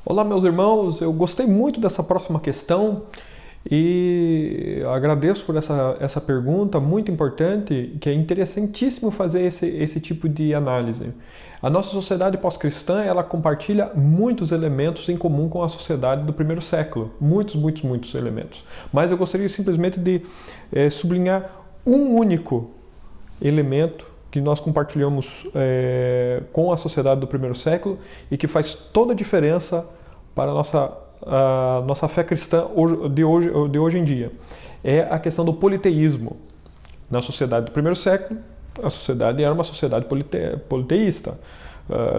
Olá, meus irmãos, eu gostei muito dessa próxima questão e agradeço por essa pergunta muito importante, que é interessantíssimo fazer esse tipo de análise. A nossa sociedade pós-cristã, ela compartilha muitos elementos em comum com a sociedade do primeiro século. Muitos elementos. Mas eu gostaria simplesmente de sublinhar um único elemento que nós compartilhamos com a sociedade do primeiro século e que faz toda a diferença para a nossa fé cristã de hoje em dia. É a questão do politeísmo. Na sociedade do primeiro século, a sociedade era uma sociedade politeísta.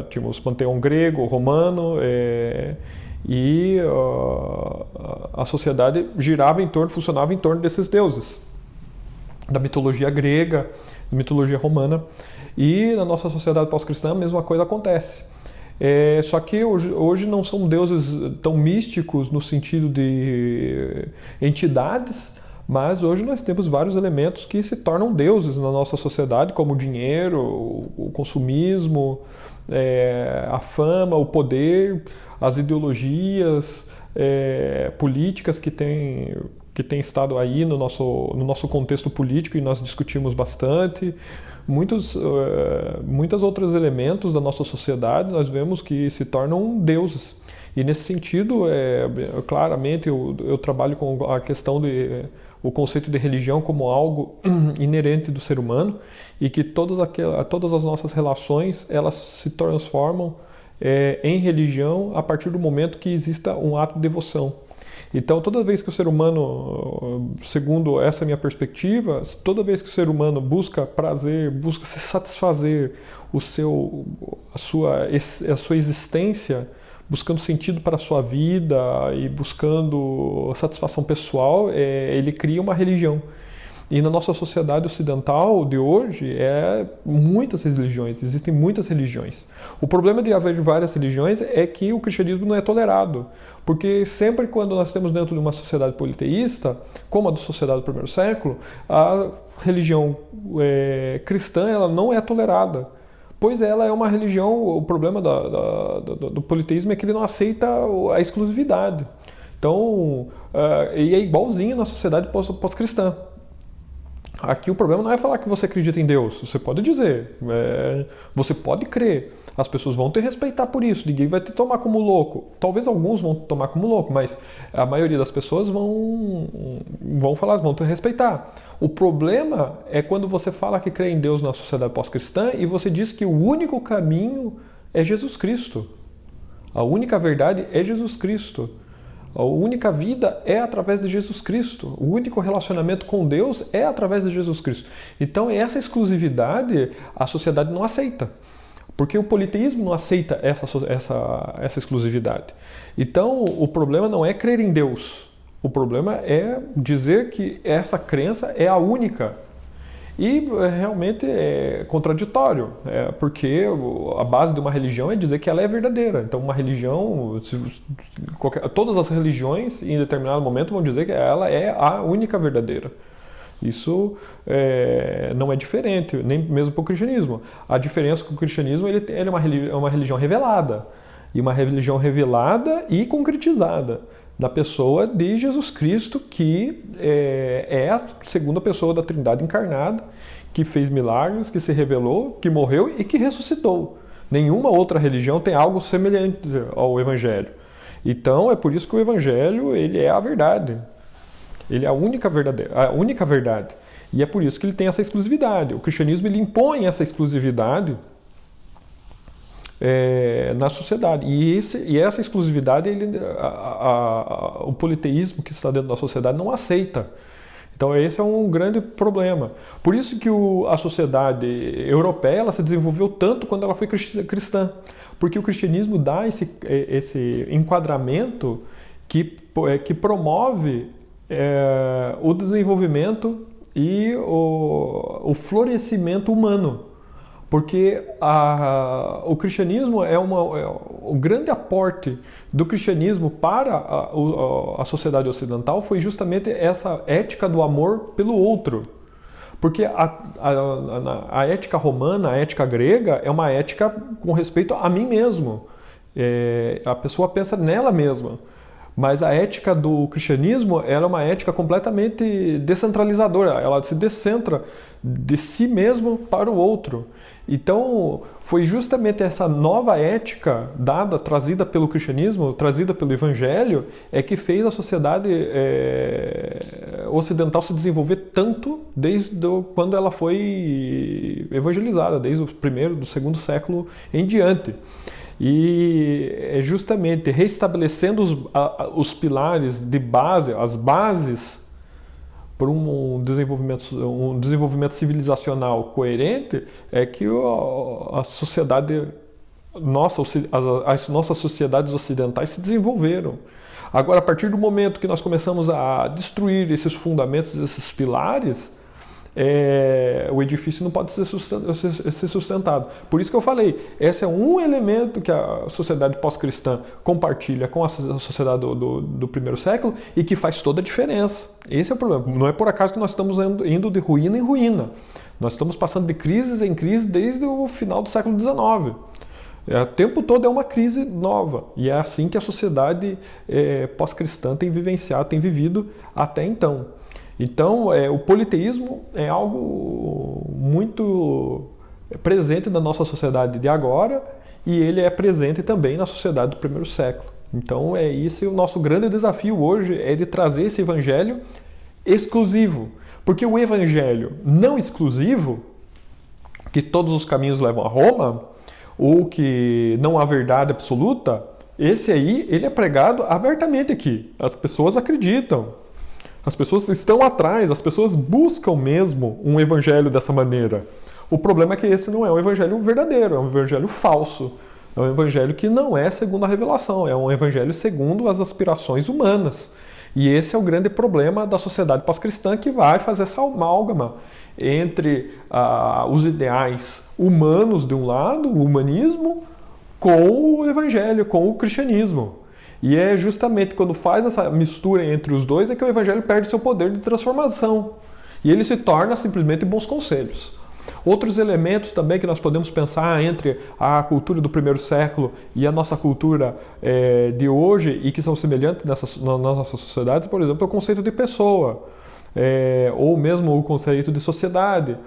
Tínhamos panteão grego, romano, e a sociedade funcionava em torno desses deuses, da mitologia grega, da mitologia romana. E na nossa sociedade pós-cristã a mesma coisa acontece. Só que hoje não são deuses tão místicos no sentido de entidades, mas hoje nós temos vários elementos que se tornam deuses na nossa sociedade, como o dinheiro, o consumismo, a fama, o poder, as ideologias políticas que têm estado aí no nosso contexto político, e nós discutimos bastante. Muitos outros elementos da nossa sociedade nós vemos que se tornam deuses. E nesse sentido, claramente, eu trabalho com a questão o conceito de religião como algo inerente do ser humano, e que todas as nossas relações elas se transformam em religião a partir do momento que exista um ato de devoção. Então, toda vez que o ser humano, segundo essa minha perspectiva, toda vez que o ser humano busca prazer, busca se satisfazer a sua existência, buscando sentido para a sua vida e buscando satisfação pessoal, ele cria uma religião. E na nossa sociedade ocidental de hoje, existem muitas religiões. O problema de haver várias religiões é que o cristianismo não é tolerado, porque sempre quando nós temos dentro de uma sociedade politeísta, como a da sociedade do primeiro século, a religião cristã ela não é tolerada, pois ela é uma religião. O problema do politeísmo é que ele não aceita a exclusividade. Então, e é igualzinho na sociedade pós-cristã. Aqui o problema não é falar que você acredita em Deus. Você pode dizer, você pode crer. As pessoas vão te respeitar por isso. Ninguém vai te tomar como louco. Talvez alguns vão te tomar como louco, mas a maioria das pessoas vão te respeitar. O problema é quando você fala que crê em Deus na sociedade pós-cristã e você diz que o único caminho é Jesus Cristo. A única verdade é Jesus Cristo. A única vida é através de Jesus Cristo. O único relacionamento com Deus é através de Jesus Cristo. Então, essa exclusividade a sociedade não aceita. Porque o politeísmo não aceita essa exclusividade. Então, o problema não é crer em Deus. O problema é dizer que essa crença é a única. E realmente é contraditório, porque a base de uma religião é dizer que ela é verdadeira. Então, uma religião, todas as religiões, em determinado momento, vão dizer que ela é a única verdadeira. Isso não é diferente, nem mesmo para o cristianismo. A diferença é que o cristianismo ele é uma religião revelada, e uma religião revelada e concretizada na pessoa de Jesus Cristo, que é a segunda pessoa da Trindade encarnada, que fez milagres, que se revelou, que morreu e que ressuscitou. Nenhuma outra religião tem algo semelhante ao Evangelho. Então, é por isso que o Evangelho ele é a verdade. Ele é a única verdade. E é por isso que ele tem essa exclusividade. O cristianismo ele impõe essa exclusividade na sociedade. E essa exclusividade, o politeísmo que está dentro da sociedade não aceita. Então esse é um grande problema. Por isso que a sociedade europeia ela se desenvolveu tanto quando ela foi cristã. Porque o cristianismo dá esse enquadramento que promove o desenvolvimento e o florescimento humano. Porque o cristianismo o grande aporte do cristianismo para a sociedade ocidental foi justamente essa ética do amor pelo outro. Porque a ética romana, a ética grega, é uma ética com respeito a mim mesmo. A pessoa pensa nela mesma. Mas a ética do cristianismo, ela é uma ética completamente descentralizadora. Ela se descentra de si mesmo para o outro. Então, foi justamente essa nova ética trazida pelo cristianismo, trazida pelo evangelho, que fez a sociedade ocidental se desenvolver tanto desde quando ela foi evangelizada, desde o primeiro, do segundo século em diante. E é justamente restabelecendo os pilares de base, as bases para um desenvolvimento civilizacional coerente, que a sociedade, as nossas sociedades ocidentais se desenvolveram. Agora, a partir do momento que nós começamos a destruir esses fundamentos, esses pilares, o edifício não pode ser sustentado. Por isso que eu falei, esse é um elemento que a sociedade pós-cristã compartilha com a sociedade do primeiro século e que faz toda a diferença. Esse é o problema. Não é por acaso que nós estamos indo de ruína em ruína. Nós estamos passando de crise em crise desde o final do século XIX. O tempo todo é uma crise nova. E é assim que a sociedade pós-cristã tem vivenciado, tem vivido até então. Então, o politeísmo é algo muito presente na nossa sociedade de agora e ele é presente também na sociedade do primeiro século. Então, esse o nosso grande desafio hoje, de trazer esse evangelho exclusivo. Porque o evangelho não exclusivo, que todos os caminhos levam a Roma, ou que não há verdade absoluta, esse aí, ele é pregado abertamente aqui. As pessoas acreditam. As pessoas estão atrás, as pessoas buscam mesmo um evangelho dessa maneira. O problema é que esse não é um evangelho verdadeiro, é um evangelho falso. É um evangelho que não é segundo a revelação, é um evangelho segundo as aspirações humanas. E esse é o grande problema da sociedade pós-cristã, que vai fazer essa amálgama entre os ideais humanos de um lado, o humanismo, com o evangelho, com o cristianismo. E é justamente quando faz essa mistura entre os dois que o evangelho perde seu poder de transformação. E ele se torna simplesmente bons conselhos. Outros elementos também que nós podemos pensar entre a cultura do primeiro século e a nossa cultura de hoje e que são semelhantes nas nossas sociedades, por exemplo, é o conceito de pessoa, ou mesmo o conceito de sociedade,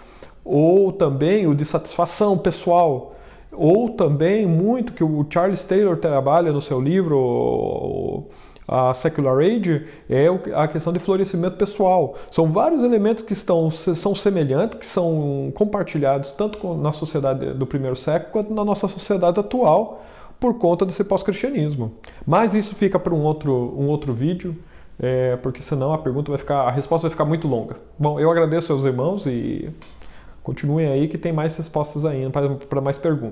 ou também o de satisfação pessoal. Ou também muito que o Charles Taylor trabalha no seu livro A Secular Age, é a questão de florescimento pessoal. São vários elementos que são semelhantes, que são compartilhados tanto na sociedade do primeiro século quanto na nossa sociedade atual por conta desse pós-cristianismo. Mas isso fica para um outro vídeo, porque senão a resposta vai ficar muito longa. Bom, eu agradeço aos irmãos e continuem aí que tem mais respostas ainda para mais perguntas.